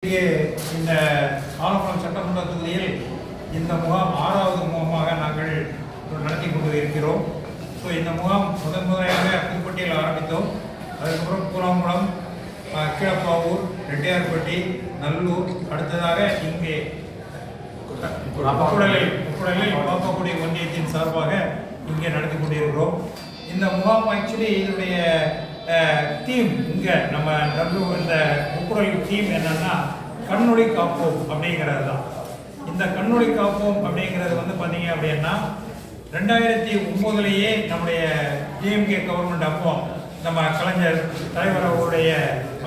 இந்த ஆலங்குளம் சட்டமன்ற தொகுதியில் இந்த முகாம் 6வது முகாமாக நாங்கள் நடத்தி கொண்டு இருக்கிறோம். ஸோ இந்த முகாம் முதன்முறையாக புதுப்பட்டியில் ஆரம்பித்தோம். அதுக்கப்புறம் கூராங்குளம், கீழப்பாவூர், ரெட்டியார்பட்டி, நல்லூர், அடுத்ததாக இங்கே முக்குடலில் பாப்பாக்குடி ஒன்றியத்தின் சார்பாக இங்கே நடத்தி கொண்டிருக்கிறோம். இந்த முகாம் ஆக்சுவலி இதனுடைய தீம் இங்கே நம்ம நல்லூர் இந்த முக்குடல் தீம் என்னன்னா கண்ணொளி காப்போம் அப்படிங்கிறது தான். இந்த கண்ணொளி காப்போம் அப்படிங்கிறது பார்த்தீங்க அப்படின்னா 2009 நம்முடைய டிஎம்கே கவர்மெண்ட் அப்போ நம்ம கலைஞர் தலைவர் அவருடைய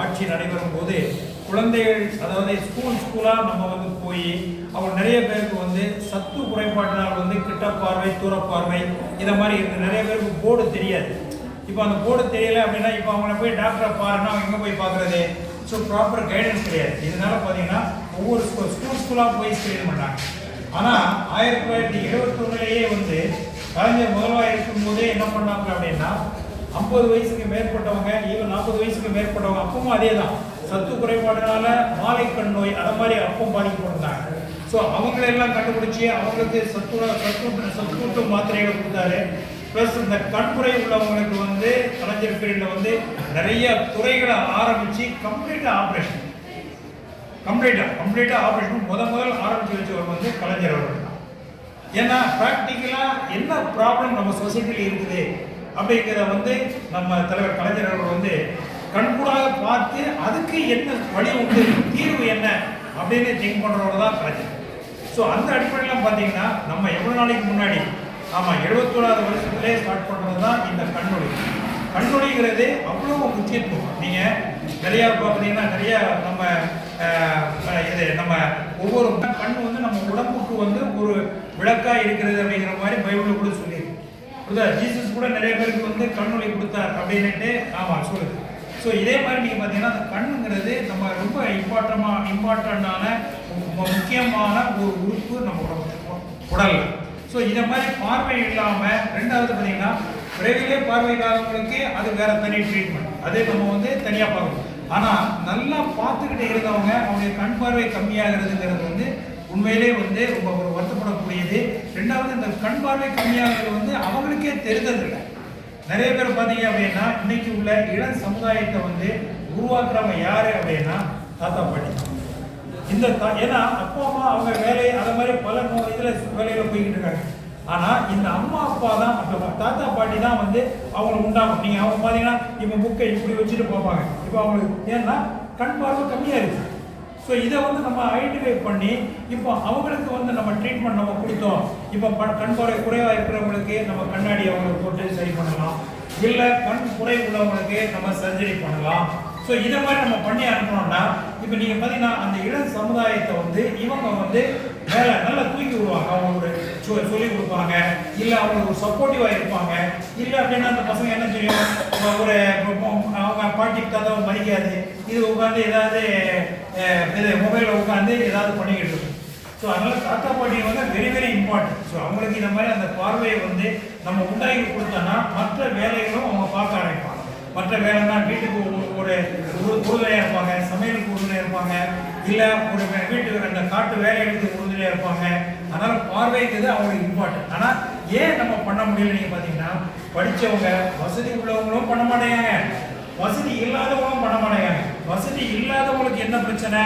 ஆட்சி நடைபெறும் போது குழந்தைகள், அதாவது ஸ்கூலாக நம்ம போய் அவங்க நிறைய பேருக்கு சத்து குறைபாட்டினால் கிட்ட பார்வை, தூரப்பார்வை இதை மாதிரி இருக்குது. நிறைய பேருக்கு போர்டு தெரியாது. இப்போ அந்த போர்டு தெரியல அப்படின்னா இப்போ அவங்கள போய் டாக்டரை பாருன்னா அவங்க எங்கே போய் பார்க்குறது? ஸோ ப்ராப்பர் கைடன்ஸ் கிடையாது. இதனால பார்த்தீங்கன்னா ஒவ்வொரு ஸ்கூலாக போய் ஸ்க்ரீன் பண்ணாங்க. ஆனால் 1971 கலைஞர் முதல்வாக இருக்கும்போதே என்ன பண்ணாங்க அப்படின்னா 50 வயசுக்கு மேற்பட்டவங்க, ஈவன் 40 வயசுக்கு மேற்பட்டவங்க அப்பவும் அதே தான் சத்து குறைபாடுனால மாலை கண் நோய் அதை மாதிரி அப்பவும் பாதிக்கப்பட்டிருந்தாங்க. ஸோ அவங்களெல்லாம் கண்டுபிடிச்சி அவங்களுக்கு சத்துட்டு மாத்திரைகளை கொடுத்தாரு. ப்ளஸ் இந்த கண்புரை உள்ளவங்களுக்கு கலைஞர் பீரியட்ல நிறைய துறைகளை ஆரம்பித்து கம்ப்ளீட்டாக ஆப்ரேஷன் முதல் ஆரம்பித்து வச்சவர் கலைஞர் அவர்கள் தான். ஏன்னா ப்ராக்டிக்கலாக என்ன ப்ராப்ளம் நம்ம சொசைட்டியில் இருக்குது அப்படிங்கிறத நம்ம தலைவர் கலைஞர் அவர்கள் கண்கூடாக பார்த்து அதுக்கு என்ன வழி உண்டு, தீர்வு என்ன அப்படின்னு திங்க் பண்ணுறவர் தான் கலைஞர். ஸோ அந்த அடிப்படையில் பார்த்தீங்கன்னா நம்ம எவ்வளோ நாளைக்கு முன்னாடி 71வது வருஷத்துலேயே ஸ்டார்ட் பண்ணுறது தான் இந்த கண்ணொளிங்கிறது அவ்வளோ முக்கியத்துவம். நீங்கள் நிறையா பார்த்தீங்கன்னா நிறைய நம்ம ஒவ்வொரு கண் நம்ம உடம்புக்கு ஒரு விளக்காக இருக்கிறது அப்படிங்கிற மாதிரி பைபிளில் கூட சொல்லியிருக்கு. ஜீசஸ் கூட நிறைய பேருக்கு கண்ணொளி கொடுத்தார் அப்படின்ட்டு சொல்லுது. ஸோ இதே மாதிரி நீங்கள் பார்த்தீங்கன்னா அந்த கண்ணுங்கிறது நம்ம ரொம்ப இம்பார்ட்டண்டான முக்கியமான ஒரு உறுப்பு நம்ம உடல். ஸோ இதை மாதிரி பார்வை இல்லாமல், ரெண்டாவது பார்த்தீங்கன்னா விரைவிலே பார்வை இல்லாதவங்களுக்கு அது வேற தனி ட்ரீட்மெண்ட், அது நம்ம தனியாக பார்க்கணும். ஆனால் நல்லா பார்த்துக்கிட்டே இருந்தவங்க அவங்களுடைய கண் பார்வை கம்மியாகிறதுங்கிறது உண்மையிலே ரொம்ப ஒரு வருத்தப்படக்கூடியது. ரெண்டாவது இந்த கண் பார்வை கம்மியாகிறது அவங்களுக்கே தெரிந்ததில்லை. நிறைய பேர் பார்த்தீங்க அப்படின்னா இன்னைக்கு உள்ள இளம் சமுதாயத்தை உருவாக்குறவங்க யாரு அப்படின்னா தாத்தா பாட்டி. இந்த ஏன்னா அப்பா அம்மா அவங்க வேலையை அதை மாதிரி பல இதில் வேலையில் போய்கிட்டு இருக்காங்க. ஆனால் இந்த அம்மா அப்பா தான், தாத்தா பாட்டி தான் அவங்களை உண்டாகும். நீங்கள் அவங்க பார்த்தீங்கன்னா இப்போ புக்கை இப்படி வச்சுட்டு பார்ப்பாங்க. இப்போ அவங்களுக்கு ஏன்னா கண் பார்வை கம்மியாக இருக்குது. ஸோ இதை நம்ம ஐடென்டிஃபை பண்ணி இப்போ அவங்களுக்கு நம்ம ட்ரீட்மெண்ட் நம்ம கொடுத்தோம். இப்போ கண் பார்வை குறைவாக இருக்கிறவங்களுக்கு நம்ம கண்ணாடி அவங்களுக்கு போட்டு சரி பண்ணலாம், இல்லை கண் குறை உள்ளவங்களுக்கு நம்ம சர்ஜரி பண்ணலாம். ஸோ இதை மாதிரி நம்ம பண்ணி அனுப்பணும்னா இப்போ நீங்கள் பார்த்தீங்கன்னா அந்த இளம் சமுதாயத்தை இவங்க வேலை நல்லா தூக்கி விடுவாங்க. அவங்க சொல்லிக் கொடுப்பாங்க, இல்லை அவங்களுக்கு ஒரு சப்போர்ட்டிவாக இருப்பாங்க. இல்லை அப்படின்னா அந்த பசங்க என்ன செய்யும், அவங்க பாட்டிக்கு தாத்தாவை மதிக்காது, இது உட்காந்து ஏதாவது மொபைலில் உட்காந்து ஏதாவது பண்ணிக்கிட்டு இருக்கும். ஸோ அதனால் தாத்தா பாட்டி வெரி வெரி இம்பார்ட்டன்ட். ஸோ அவங்களுக்கு இந்த மாதிரி அந்த பார்வையை நம்ம உண்டாக்கி கொடுத்தோன்னா மற்ற வேலைகளும் அவங்க பார்க்க ஆரம்பிப்பாங்க. மற்ற வேலைன்னா வீட்டுக்கு ஒரு உறுதுணையாக இருப்பாங்க, சமையலுக்கு உறுதுணையாக இருப்பாங்க, இல்லை ஒரு வீட்டுக்கு அந்த காட்டு வேலைகளுக்கு உறுதுணையாக இருப்பாங்க. அதனால் பார்வைங்கிறது அவங்களுக்கு இம்பார்ட்டன்ட். ஆனால் ஏன் நம்ம பண்ண முடியல நீங்கள் பார்த்தீங்கன்னா படித்தவங்க, வசதி உள்ளவங்களும் பண்ண மாட்டேங்காங்க, வசதி இல்லாதவங்களும் பண்ண மாட்டேங்காங்க. வசதி இல்லாதவங்களுக்கு என்ன பிரச்சனை?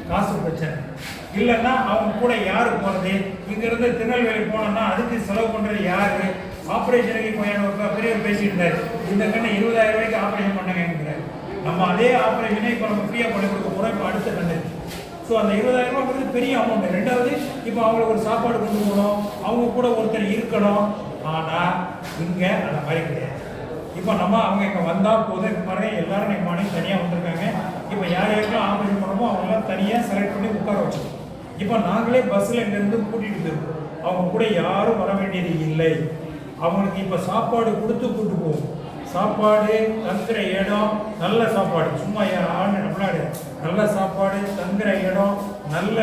காசு பிரச்சனை. இல்லைன்னா அவங்க கூட யார் போகிறது? இங்கேருந்து திருநெல்வேலி போனோம்னா அதுக்கு செலவு பண்ணுறது யாரு? ஆப்ரேஷனுக்கு இப்போ ஒரு பெரியவர் பேசிட்டு இருந்தார், இந்த கண்ணை 20,000 ரூபாய்க்கு ஆப்ரேஷன் பண்ணுங்கிறார். நம்ம அதே ஆப்ரேஷனை இப்போ நம்ம ஃப்ரீயாக பண்ணி கொடுக்க போகிறோம் இப்போ அடுத்த கண்ணு. ஸோ அந்த 20,000 ரூபாய் பெரிய அமௌண்ட். ரெண்டாவது இப்போ அவங்களுக்கு ஒரு சாப்பாடு கொண்டு போகணும், அவங்க கூட ஒருத்தர் இருக்கணும். ஆனால் இங்கே அந்த மாதிரி கிடையாது. இப்போ அவங்க இங்கே வந்தால் போதும். இப்போ பாருங்க எல்லாரும் இன்னைக்கு மார்னிங் தனியாக வந்திருக்காங்க. இப்போ யார் யாருக்கெல்லாம் ஆப்ரேஷன் பண்ணமோ அவங்களாம் தனியாக செலக்ட் பண்ணி உட்கார வச்சுக்கோம். இப்போ நாங்களே பஸ்ஸில் இங்கேருந்து கூட்டிகிட்டு போயிருக்கோம். அவங்க கூட யாரும் வர வேண்டியது இல்லை. அவங்களுக்கு இப்போ சாப்பாடு கொடுத்து கூட்டு போவோம். சாப்பாடு, தங்குற இடம், நல்ல சாப்பாடு, சும்மா ஆடு நல்ல சாப்பாடு, தங்குற இடம், நல்ல